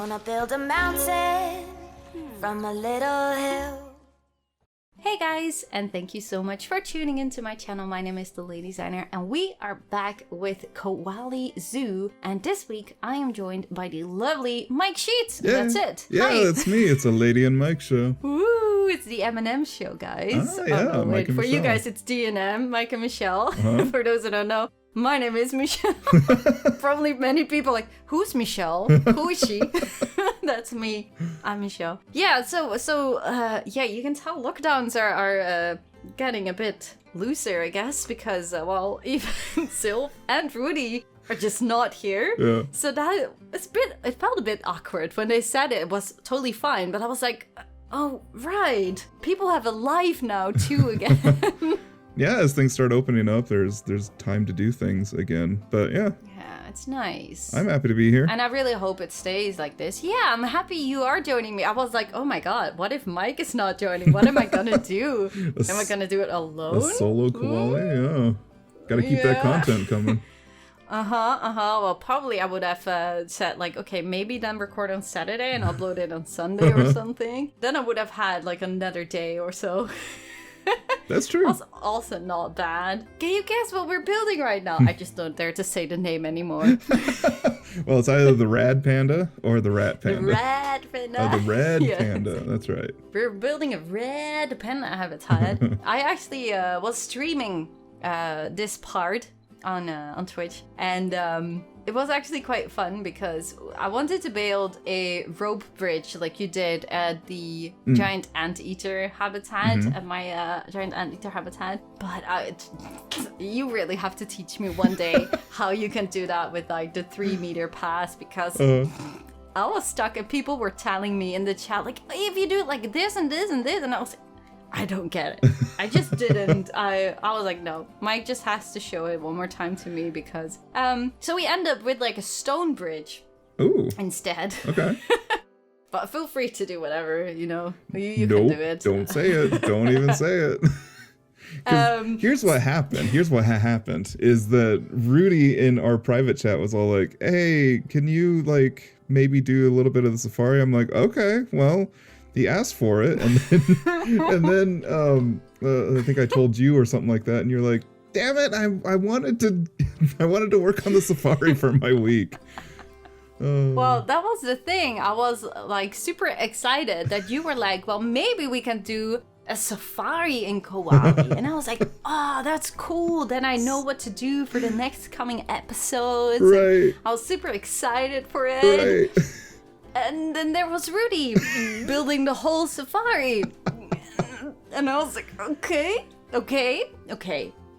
Gonna build a mountain from a little hill. Hey guys, and thank you so much for tuning into my channel. My name is DeLady Designer, and we are back with Koali Zoo. And this week I am joined by the lovely Mike Sheets. Yeah. That's it. Yeah, Hi. that's me. It's a Lady and Mike show. Woo! It's the M&M show, guys. Ah, yeah, oh, Mike and for you Michelle. guys, it's D&M, Mike and Michelle. Uh-huh. For those who don't know, my name is Michelle. Probably many people like, who's Michelle? Who is she? That's me. I'm Michelle. Yeah, so yeah, you can tell lockdowns are getting a bit looser, I guess, because well, even Sylv and Rudi are just not here. Yeah. So that it felt a bit awkward when they said it was totally fine, but I was like, oh right, people have a life now too again. Yeah, as things start opening up, there's time to do things again. But yeah, It's nice. I'm happy to be here. And I really hope it stays like this. Yeah, I'm happy you are joining me. I was like, oh my god, what if Mike is not joining? What am I gonna do? Am I gonna do it alone? A solo koala, yeah. Gotta keep that content coming. Well, probably I would have said like, okay, maybe then record on Saturday and upload it on Sunday or something. Then I would have had like another day or so. That's true. That's also not bad. Can you guess what we're building right now? I just don't dare to say the name anymore. Well, it's either the Red Panda or the Rat Panda. The Red Panda. Oh, the Red Yes. Panda. That's right. We're building a Red Panda Habitat. I actually was streaming this part on Twitch, and it was actually quite fun because I wanted to build a rope bridge like you did at the Giant Anteater Habitat, at my Giant Anteater Habitat. But you really have to teach me one day how you can do that with like the 3-meter pass, because I was stuck and people were telling me in the chat like, if you do it like this and this and this, and I was like, I don't get it. I just didn't. I was like, no, Mike just has to show it one more time to me, because so we end up with like a stone bridge Ooh. instead. Okay. But feel free to do whatever, you know. You Nope, can do it. don't say it. Don't even say it. 'Cause here's what happened. Here's what happened is that Rudi in our private chat was all like, hey, can you like maybe do a little bit of the safari? I'm like, okay, well, he asked for it, and then I think I told you or something like that, and you're like, damn it, I wanted to work on the safari for my week. Well, that was the thing. I was like super excited that you were like, well, maybe we can do a safari in Koali. And I was like, oh, that's cool. Then I know what to do for the next coming episodes. Right. And I was super excited for it. Right. And then there was Rudi building the whole safari. And I was like, okay.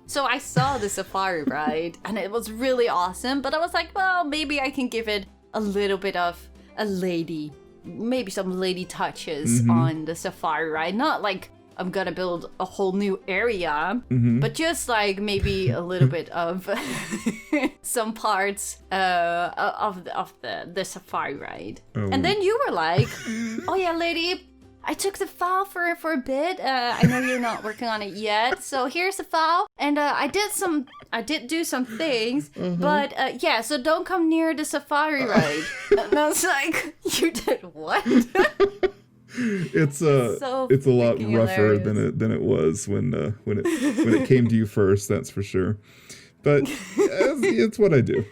So I saw the safari ride, and it was really awesome. But I was like, well, maybe I can give it a little bit of a lady, maybe some lady touches on the safari ride. Not like I'm gonna build a whole new area, but just like maybe a little bit of some parts of the safari ride. Oh. And then you were like, oh yeah, lady, I took the file for a bit. I know you're not working on it yet, so here's the file. And I did do some things, but yeah, so don't come near the safari ride. And I was like, you did what? It's so it's a lot freaking rougher hilarious. than it was when it came to you first. That's for sure. But it's what I do.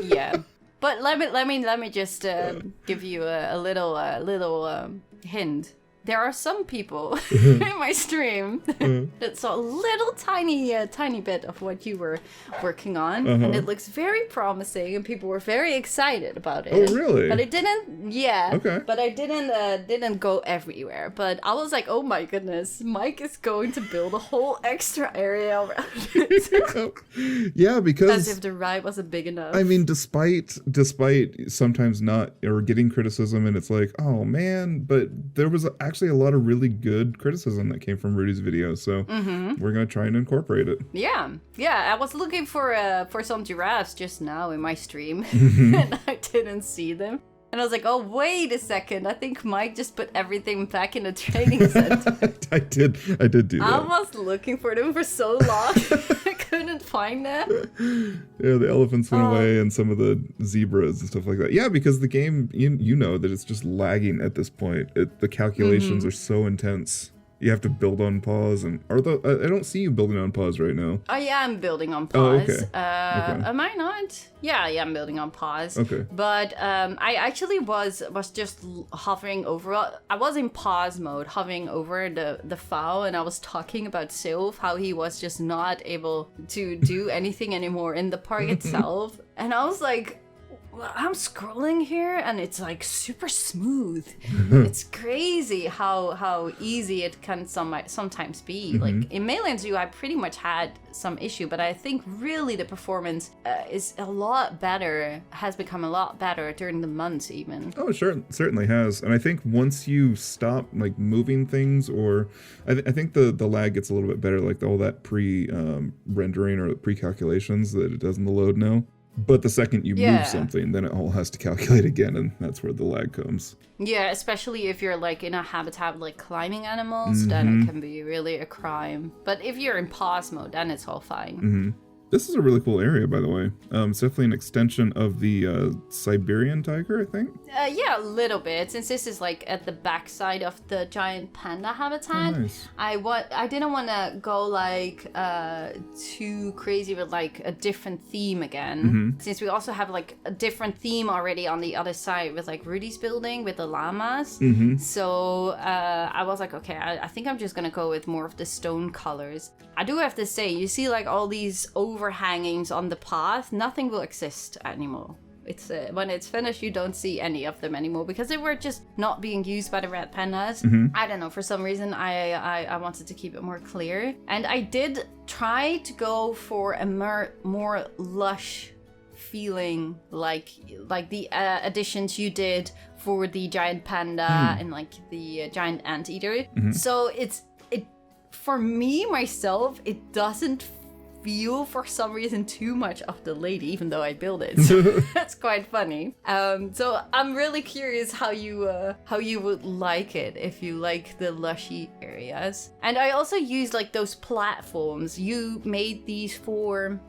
Yeah, but let me just give you a little hint. There are some people in my stream that saw a little tiny bit of what you were working on, and it looks very promising, and people were very excited about it. Oh, really? But it didn't. Yeah. Okay. But I didn't go everywhere. But I was like, oh my goodness, Mike is going to build a whole extra area around it. Yeah, because as if the ride wasn't big enough. I mean, despite sometimes not or getting criticism, and it's like, oh man, but there was actually a lot of really good criticism that came from Rudi's video, so we're gonna try and incorporate it. Yeah. I was looking for some giraffes just now in my stream, and I didn't see them. And I was like, oh, wait a second. I think Mike just put everything back in the training center. I did do that. I was looking for them for so long. couldn't find it. Yeah, the elephants went away and some of the zebras and stuff like that. Yeah, because the game, you know that it's just lagging at this point. The calculations are so intense. You have to build on pause, and I don't see you building on pause right now. I am building on Oh, pause. okay. Am I not? Yeah, I am building on pause. Okay. But I actually was just hovering over. I was in pause mode, hovering over the fowl, and I was talking about Sylv, how he was just not able to do anything anymore in the park itself. And I was like, I'm scrolling here and it's like super smooth. It's crazy how easy it can sometimes be. Like in mainland Zoo, I pretty much had some issue, but I think really the performance is a lot better, has become a lot better during the months even. Oh, sure, it certainly has. And I think once you stop like moving things, or I think the lag gets a little bit better, like all that pre-rendering or pre-calculations that it does in the load now. But the second you move something, then it all has to calculate again, and that's where the lag comes. Yeah, especially if you're like in a habitat like climbing animals, then it can be really a crime. But if you're in pause mode, then it's all fine. This is a really cool area, by the way. It's definitely an extension of the Siberian tiger, I think. Yeah, a little bit. Since this is like at the backside of the Giant Panda Habitat, Oh, nice. I didn't want to go like too crazy with like a different theme again. Since we also have like a different theme already on the other side with like Rudi's building with the llamas. So I was like, okay, I think I'm just gonna go with more of the stone colors. I do have to say, you see like all these overhangings on the path, nothing will exist anymore. It's when it's finished, you don't see any of them anymore because they were just not being used by the red pandas. I don't know, for some reason I wanted to keep it more clear, and I did try to go for a more lush feeling, like the additions you did for the giant panda and like the giant anteater. So it for me myself, it doesn't feel for some reason too much of DeLady, even though I build it. So that's quite funny. So I'm really curious how you would like it, if you like the lushy areas. And I also used like those platforms. You made these for,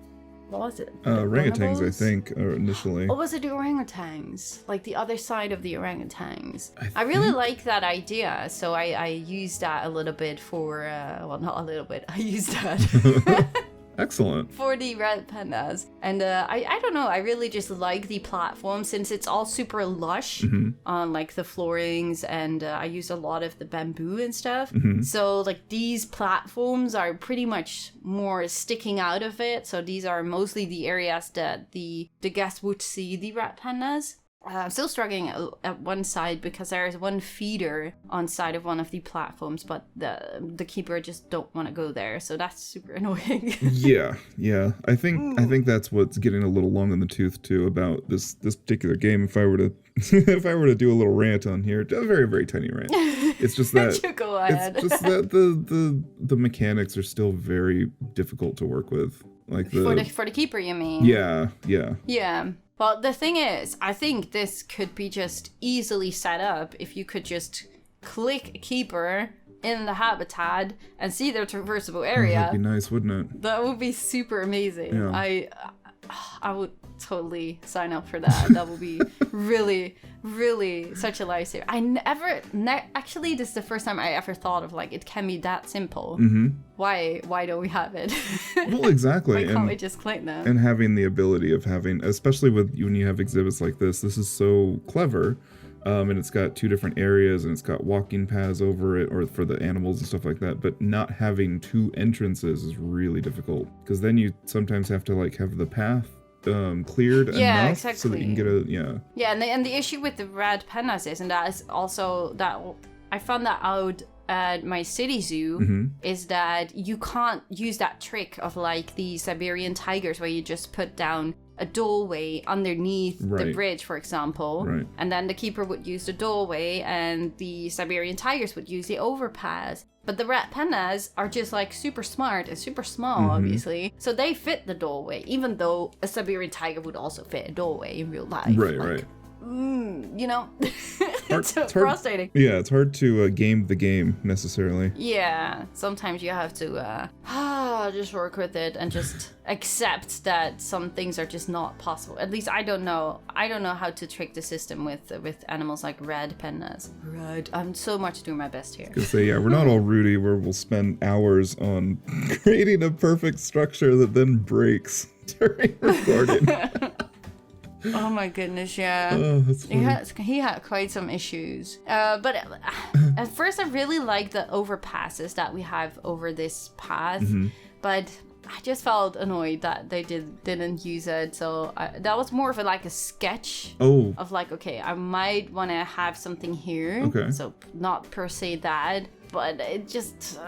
what was it? Orangutans, I bonobos? think, initially. Or was it the orangutans? Like the other side of the orangutans. I really like that idea, so I used that a little bit for, well, not a little bit, I used that. Excellent. For the red pandas. And I don't know, I really just like the platform since it's all super lush on like the floorings, and I used a lot of the bamboo and stuff. So like these platforms are pretty much more sticking out of it. So these are mostly the areas that the guests would see the red pandas. I'm still struggling at one side because there is one feeder on side of one of the platforms, but the keeper just don't want to go there, so that's super annoying. Yeah. I think that's what's getting a little long in the tooth too about this particular game. If I were to do a little rant on here, a very, very tiny rant. It's just that You go ahead. it's just that the mechanics are still very difficult to work with. Like for the keeper, you mean? Yeah. Yeah. Well, the thing is, I think this could be just easily set up if you could just click a keeper in the habitat and see their traversable area. That'd be nice, wouldn't it? That would be super amazing. Yeah. I would totally sign up for that. That would be really, really such a lifesaver. Actually, this is the first time I ever thought of like it can be that simple. Why don't we have it? Well, exactly. Why can't we just click them? And having the ability of having, especially when you have exhibits like this is so clever. And it's got two different areas, and it's got walking paths over it, or for the animals and stuff like that. But not having two entrances is really difficult, because then you sometimes have to like have the path cleared enough so that you can get a Yeah, and the issue with the red pandas is, and that is also that I found that out at my city zoo, is that you can't use that trick of like the Siberian tigers where you just put down a doorway underneath the bridge, for example, and then the keeper would use the doorway and the Siberian tigers would use the overpass. But the red pandas are just like super smart and super small, obviously, so they fit the doorway, even though a Siberian tiger would also fit a doorway in real life. Right. You know. hard, it's frustrating. Yeah, it's hard to game the game necessarily. Yeah, sometimes you have to just work with it and just accept that some things are just not possible. At least I don't know how to trick the system with animals like red pandas. Right, I'm so much doing my best here. Because yeah, we're not all Rudi, where we'll spend hours on creating a perfect structure that then breaks during recording. Oh my goodness, yeah. Oh, that's funny. He had quite some issues. But at first I really liked the overpasses that we have over this path. But I just felt annoyed that they didn't use it. So that was more of a sketch of like, okay, I might want to have something here. Okay. So not per se that. But it just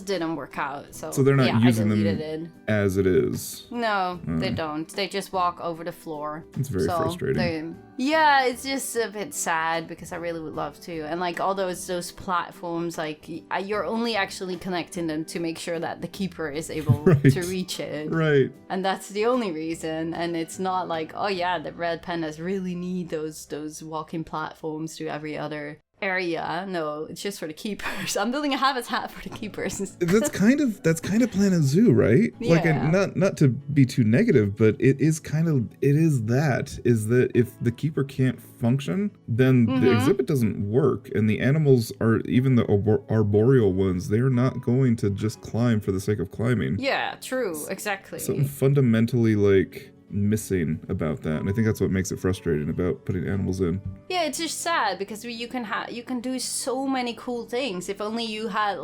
didn't work out. So they're not using them it. as it is. No, they don't. They just walk over the floor. It's very frustrating. Yeah, it's just a bit sad because I really would love to. And like all those platforms, like you're only actually connecting them to make sure that the keeper is able to reach it. Right. And that's the only reason. And it's not like, oh yeah, the red pandas really need those walking platforms to every other area. No, it's just for the keepers. I'm building a habitat for the keepers. that's kind of Planet Zoo, right? Yeah. Like, not to be too negative, but it is that if the keeper can't function, then the exhibit doesn't work, and the animals are, even the arboreal ones, they're not going to just climb for the sake of climbing. Yeah, true, exactly. Something fundamentally missing about that, and I think that's what makes it frustrating about putting animals in. Yeah, it's just sad because you can do so many cool things. If only you had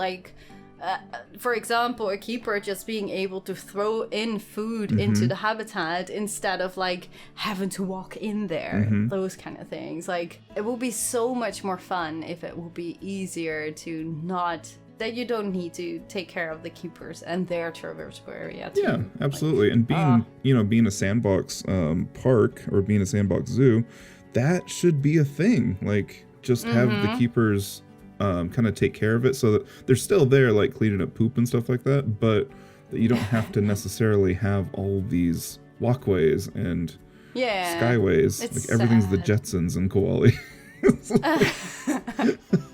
for example, a keeper just being able to throw in food into the habitat instead of having to walk in there. Those kind of things. It will be so much more fun if it will be easier to not. That you don't need to take care of the keepers and their traversable area too. Yeah, absolutely. And being a sandbox park or being a sandbox zoo, that should be a thing. Just have the keepers kind of take care of it so that they're still there, cleaning up poop and stuff like that, but that you don't have to necessarily have all these walkways and skyways. Everything's the Jetsons in Koali.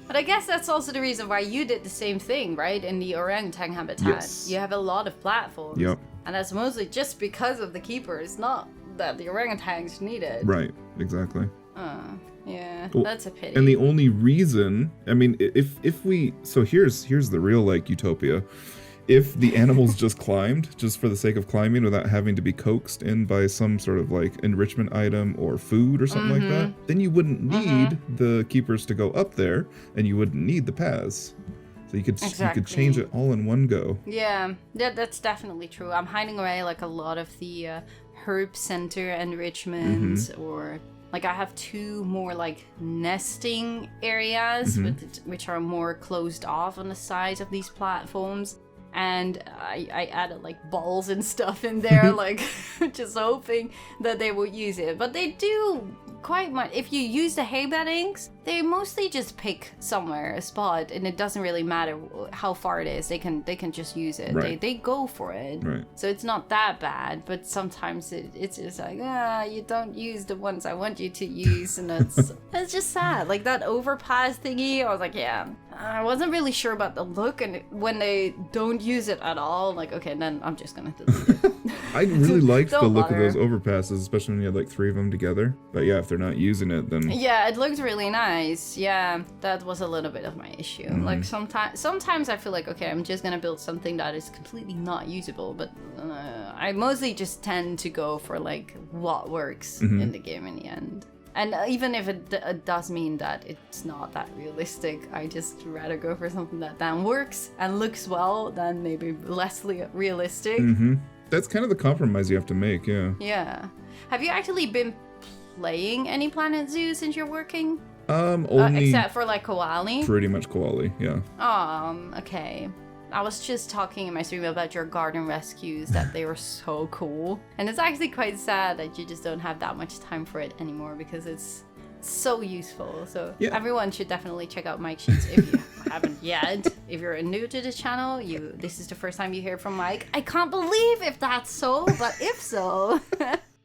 But I guess that's also the reason why you did the same thing, right? In the orangutan habitat. Yes. You have a lot of platforms. Yep. And that's mostly just because of the keepers, not that the orangutans need it. Right, exactly. Yeah, well, that's a pity. And the only reason, I mean, if we, so here's the real utopia. If the animals just climbed, just for the sake of climbing without having to be coaxed in by some sort of enrichment item or food or something like that, then you wouldn't need the keepers to go up there, and you wouldn't need the paths. So you could change it all in one go. Yeah, that's definitely true. I'm hiding away a lot of the herb center enrichment or... I have 2 more nesting areas which are more closed off on the sides of these platforms. And I added balls and stuff in there, just hoping that they would use it. But they do quite much. If you use the hay beddings, they mostly just pick somewhere, a spot, and it doesn't really matter how far it is. They can just use it. Right. They go for it. Right. So it's not that bad, but sometimes it's just you don't use the ones I want you to use, and it's just sad. That overpass thingy, I was I wasn't really sure about the look, and when they don't use it at all, okay, then I'm just gonna delete it. I really liked the look bother. of those overpasses, especially when you had 3 of them together. But yeah, if they're not using it, then yeah, it looked really nice. Yeah, that was a little bit of my issue. Sometimes I feel okay, I'm just gonna build something that is completely not usable, but I mostly just tend to go for what works in the game in the end. And even if it does mean that it's not that realistic, I just rather go for something that then works and looks well than maybe less realistic. That's kind of the compromise you have to make, yeah. Yeah. Have you actually been playing any Planet Zoo since you're working? Only except for Koali? pretty much Koali, yeah. Okay. I was just talking in my stream about your garden rescues, that they were so cool. And it's actually quite sad that you just don't have that much time for it anymore because it's so useful. So everyone should definitely check out Mike Sheets if you haven't yet. If you're new to the channel, this is the first time you hear from Mike. I can't believe if that's so, but if so...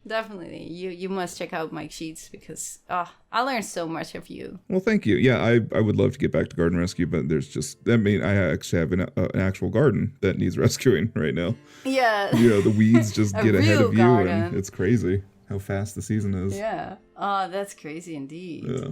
definitely. You must check out Mike Sheets because I learned so much of you. Well, thank you. Yeah, I would love to get back to garden rescue, but there's just, I mean, I actually have an actual garden that needs rescuing right now. Yeah. You know, the weeds just get ahead of you, garden. and it's crazy how fast the season is. Yeah. Oh, that's crazy indeed. Yeah.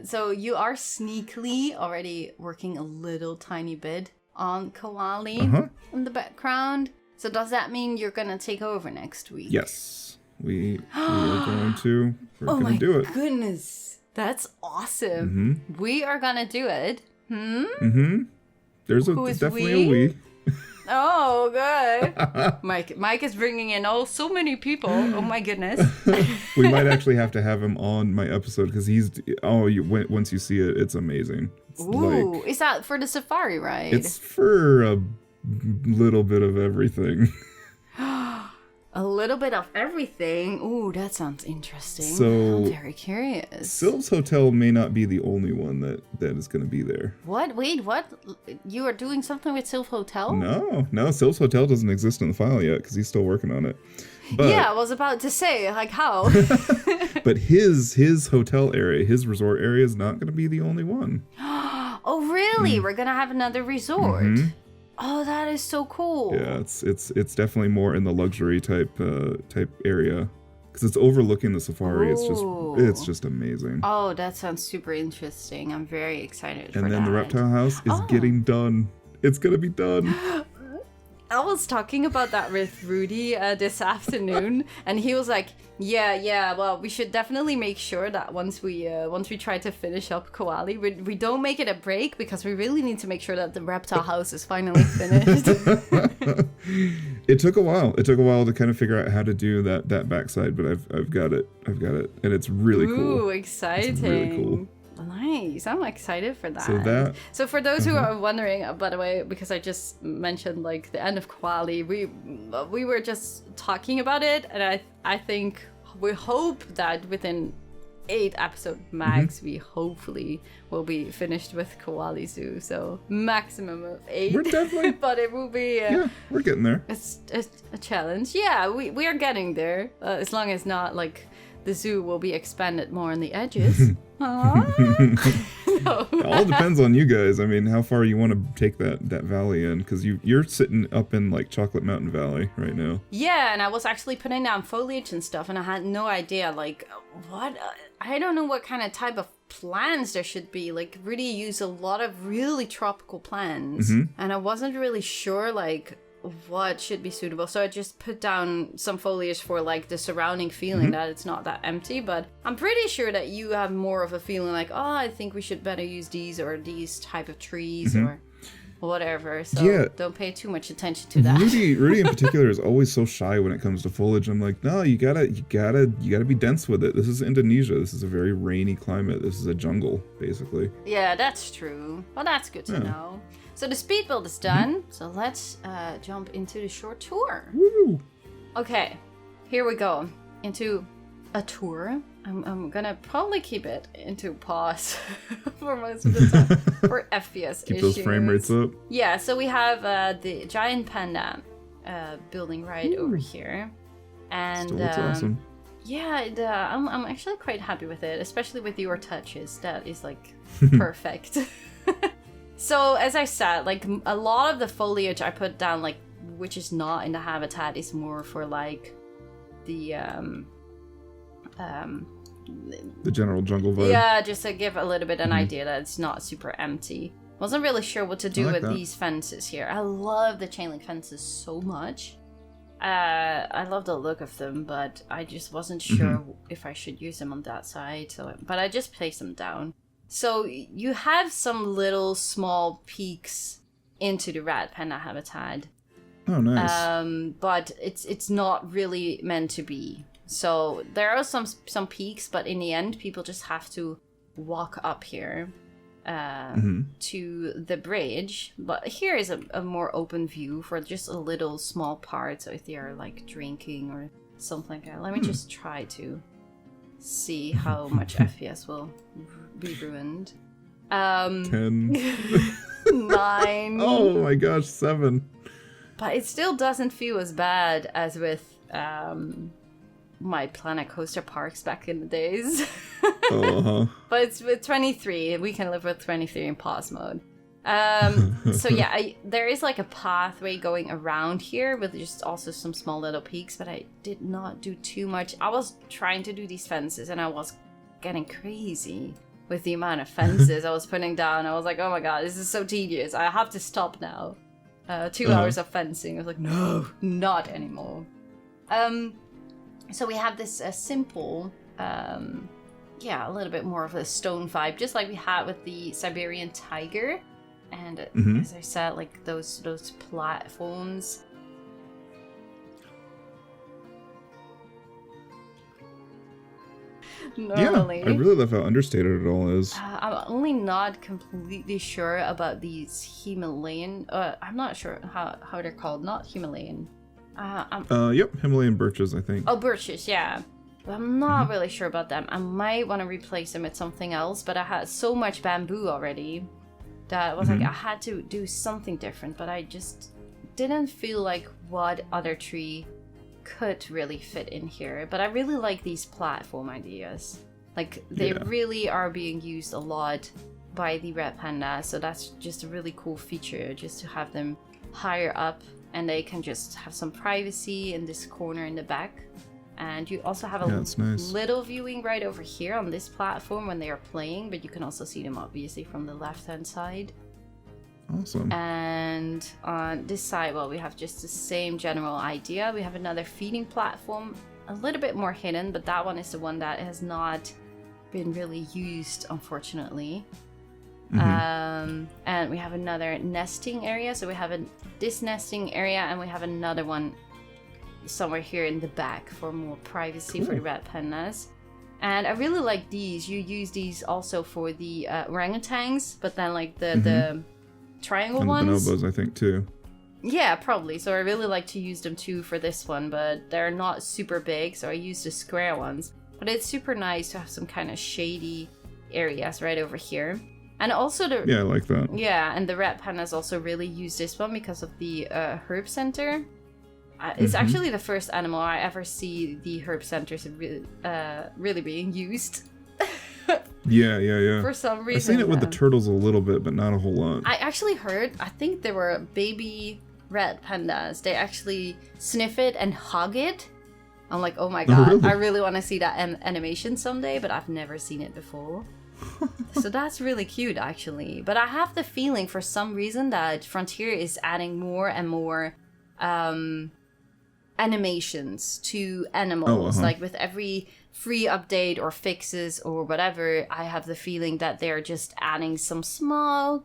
So you are sneakily already working a little tiny bit on Koali in the background. So does that mean you're gonna take over next week? Yes, we are going to. We're gonna do it. Oh my goodness, that's awesome. We are gonna do it. There's definitely a we. Oh, good. Mike is bringing in so many people. Oh my goodness. We might actually have to have him on my episode because once you see it, it's amazing. It's Ooh, is that for the safari ride? It's for a little bit of everything. A little bit of everything. Ooh, that sounds interesting. So I'm very curious. Silv's Hotel may not be the only one that is going to be there. What? Wait, what? You are doing something with Silv Hotel? No, Silv's Hotel doesn't exist in the file yet because he's still working on it. But, yeah, I was about to say, like, how? But his hotel area, his resort area is not going to be the only one. Oh, really? We're going to have another resort? Oh, that is so cool. Yeah, it's definitely more in the luxury type area because it's overlooking the safari. Ooh. It's just amazing. Oh, that sounds super interesting. I'm very excited for that. And then the reptile house is getting done. It's gonna be done. I was talking about that with Rudi this afternoon, and he was like, "Yeah. Well, we should definitely make sure that once we try to finish up Koali, we don't make it a break because we really need to make sure that the reptile house is finally finished." It took a while. It took a while to kind of figure out how to do that backside, but I've got it, and it's really cool. Ooh, exciting! It's really cool. Nice. I'm excited for that. So for those who are wondering, by the way, because I just mentioned like the end of Koali, we were just talking about it, and I think we hope that within 8 episode max, we hopefully will be finished with Koali Zoo. So maximum of 8. We're definitely, but it will be we're getting there. It's a challenge. Yeah, we are getting there. As long as not like the zoo will be expanded more on the edges. No. It all depends on you guys. I mean, how far you want to take that valley in, because you're sitting up in like Chocolate Mountain Valley right now. Yeah, and I was actually putting down foliage and stuff, and I had no idea like what I don't know what kind of type of plants there should be. Like Rudi used a lot of really tropical plants, and I wasn't really sure like what should be suitable, so I just put down some foliage for like the surrounding feeling that it's not that empty. But I'm pretty sure that you have more of a feeling like, oh, I think we should better use these or these type of trees or whatever. So don't pay too much attention to that. Rudi in particular is always so shy when it comes to foliage. I'm like, no, you gotta be dense with it. This is Indonesia. This is a very rainy climate. This is a jungle, basically. Yeah, that's true. Well, that's good to know. So the speed build is done, so let's jump into the short tour. Woo! Okay, here we go. Into a tour. I'm gonna probably keep it into pause for most of the time for FPS Keep issues. those frame rates up. Yeah, so we have the Giant Panda building right over here. And Still looks awesome. Yeah, I'm actually quite happy with it, especially with your touches. That is like perfect. So as I said, like a lot of the foliage I put down, like which is not in the habitat, is more for like the general jungle vibe. Yeah, just to give a little bit an idea that it's not super empty. Wasn't really sure what to do with these fences here. I love the chain link fences so much. I love the look of them, but I just wasn't sure if I should use them on that side. But I just placed them down. So you have some little small peaks into the Red Panda habitat. Oh, nice. But it's not really meant to be. So there are some peaks, but in the end, people just have to walk up here to the bridge. But here is a more open view for just a little small part. So if they are like drinking or something like that. Let me just try to see how much FPS will be ruined. 10. 9. Oh my gosh, 7. But it still doesn't feel as bad as with my Planet Coaster parks back in the days. Uh-huh. But it's with 23. We can live with 23 in pause mode. So yeah, there is like a pathway going around here with just also some small little peaks, but I did not do too much. I was trying to do these fences and I was getting crazy with the amount of fences I was putting down. I was like, oh my god, this is so tedious. I have to stop now. 2 hours of fencing. I was like, no, not anymore. So we have this simple, a little bit more of a stone vibe, just like we had with the Siberian tiger. And as I said, like those platforms. Normally. Yeah, I really love how understated it all is. I'm only not completely sure about these Himalayan. I'm not sure how they're called. Not Himalayan. Yep, Himalayan birches, I think. Oh, birches, yeah. But I'm not really sure about them. I might want to replace them with something else, but I had so much bamboo already that I was like, I had to do something different, but I just didn't feel like what other tree could really fit in here. But I really like these platform ideas. Like, they really are being used a lot by the Red Panda, so that's just a really cool feature, just to have them higher up, and they can just have some privacy in this corner in the back. And you also have a little viewing right over here on this platform when they are playing, but you can also see them obviously from the left-hand side. Awesome. And on this side, well, we have just the same general idea. We have another feeding platform, a little bit more hidden, but that one is the one that has not been really used, unfortunately. And we have another nesting area. So we have this nesting area, and we have another one somewhere here in the back for more privacy for the Red Pandas. And I really like these. You use these also for the orangutans, but then like the triangle and ones. The bonobos, I think, too. Yeah, probably. So I really like to use them too for this one, but they're not super big, so I use the square ones. But it's super nice to have some kind of shady areas right over here. And also Yeah, I like that. Yeah, and the Red Pandas also really use this one because of the herb center. It's actually the first animal I ever see the herb centers really being used. Yeah. For some reason. I've seen it with the turtles a little bit, but not a whole lot. I actually heard, I think there were baby red pandas. They actually sniff it and hug it. I'm like, oh my god, really? I really want to see that animation someday, but I've never seen it before. So that's really cute, actually. But I have the feeling, for some reason, that Frontier is adding more and more animations to animals. Like with every free update or fixes or whatever, I have the feeling that they're just adding some small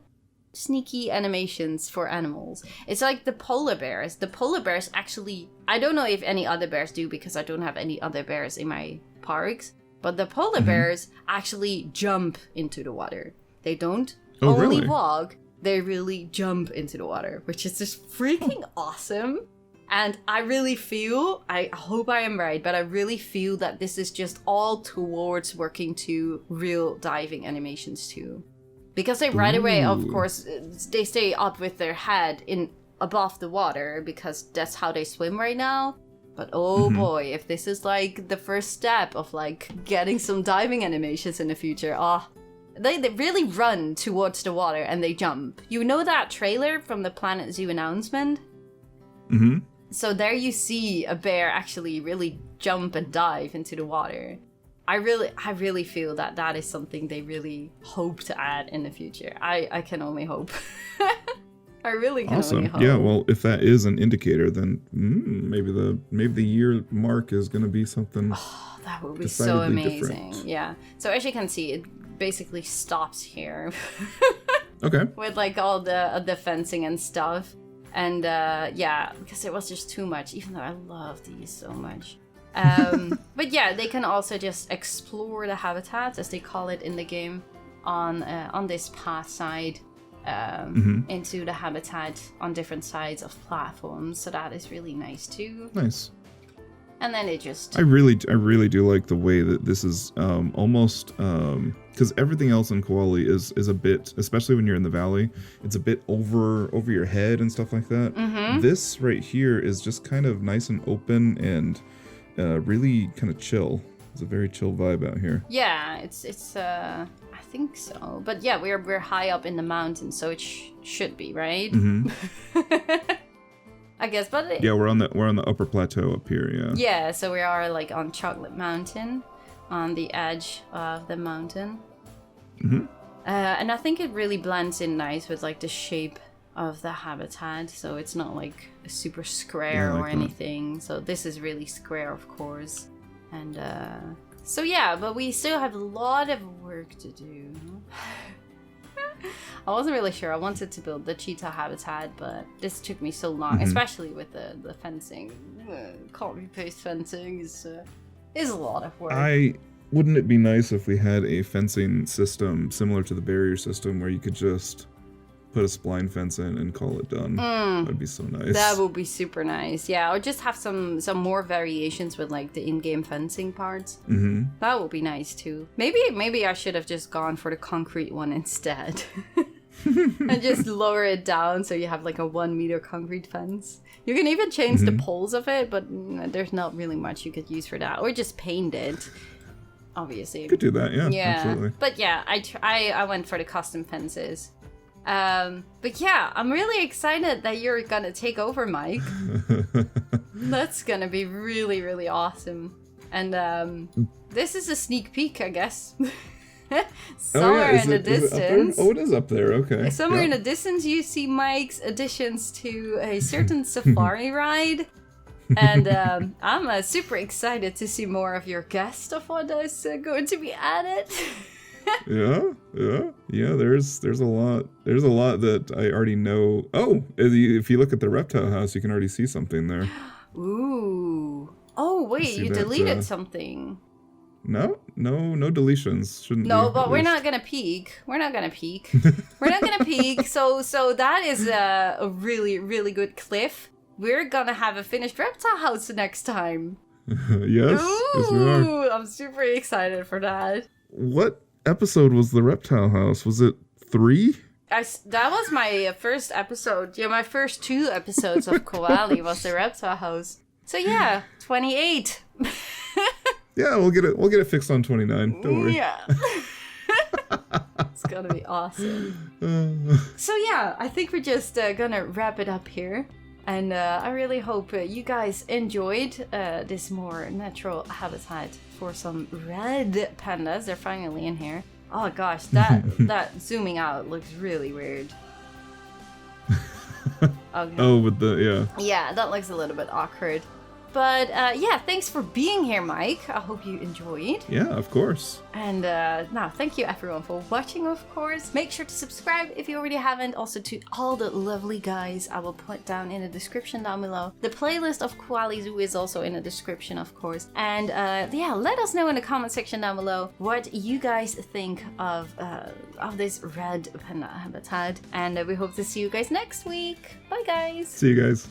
sneaky animations for animals. It's like the polar bears. The polar bears actually, I don't know if any other bears do because I don't have any other bears in my parks, but the polar bears actually jump into the water. They don't only walk, they really jump into the water, which is just freaking awesome. And I really feel, I hope I am right, but I really feel that this is just all towards working to real diving animations too. Because they right away, of course, they stay up with their head in above the water because that's how they swim right now. But oh boy, if this is like the first step of like getting some diving animations in the future, they really run towards the water and they jump. You know that trailer from the Planet Zoo announcement? So there you see a bear actually really jump and dive into the water. I really feel that that is something they really hope to add in the future. I can only hope. I really can only hope. Yeah, well, if that is an indicator, then maybe the year mark is going to be something. Oh, that would be so amazing. Different. Yeah. So as you can see, it basically stops here. Okay. With like all the fencing and stuff. And yeah, because it was just too much, even though I love these so much. But yeah, they can also just explore the habitat, as they call it in the game, on this path side into the habitat on different sides of platforms. So that is really nice too. Nice. And then it just... I really do like the way that this is almost... because everything else in Koali is a bit, especially when you're in the valley, it's a bit over your head and stuff like that. This right here is just kind of nice and open, and really kind of chill. It's a very chill vibe out here. Yeah, it's I think so. But yeah, we're high up in the mountains, so it should be, right? I guess, but yeah, we're on the upper plateau up here. Yeah. Yeah, so we are like on Chocolate Mountain, on the edge of the mountain. And I think it really blends in nice with like the shape of the habitat, so it's not like a super square or anything. So this is really square, of course. And so yeah, but we still have a lot of work to do. I wasn't really sure. I wanted to build the cheetah habitat, but this took me so long, especially with the fencing. Copy-paste fencing is a lot of work. Wouldn't it be nice if we had a fencing system similar to the barrier system where you could just put a spline fence in and call it done? That'd be so nice. That would be super nice. Yeah, or just have some more variations with like the in-game fencing parts. That would be nice too. Maybe I should have just gone for the concrete one instead. And just lower it down so you have like a 1 meter concrete fence. You can even change the poles of it, but there's not really much you could use for that. Or just paint it. Obviously. Could do that, yeah. Absolutely. But yeah, I went for the custom fences. But yeah, I'm really excited that you're gonna take over, Mike. That's gonna be really, really awesome. And this is a sneak peek, I guess. Somewhere in the distance. It is up there, okay. Somewhere in the distance you see Mike's additions to a certain safari ride. And I'm super excited to see more of your guest of what is going to be added. yeah. There's a lot that I already know. Oh, if you look at the reptile house, you can already see something there. Ooh. Oh wait, you deleted something. No deletions. Shouldn't. No, but we're not gonna peek. We're not gonna peek. So that is a really, really good cliff. We're gonna have a finished reptile house next time. Yes. Ooh, yes, we are. I'm super excited for that. What episode was the reptile house? Was it 3? That was my first episode. Yeah, my first 2 episodes of Koali was the reptile house. So yeah, 28. Yeah, we'll get it fixed on 29. Don't worry. Yeah. It's gonna be awesome. So yeah, I think we're just gonna wrap it up here. And I really hope you guys enjoyed this more natural habitat for some red pandas. They're finally in here. Oh gosh, that zooming out looks really weird. Okay. Oh, with the, yeah. Yeah, that looks a little bit awkward. But yeah, thanks for being here, Mike. I hope you enjoyed. Yeah, of course. And now, thank you everyone for watching, of course. Make sure to subscribe if you already haven't. Also to all the lovely guys I will put down in the description down below. The playlist of Koali Zoo is also in the description, of course. And yeah, let us know in the comment section down below what you guys think of this red panda habitat. And we hope to see you guys next week. Bye, guys. See you guys.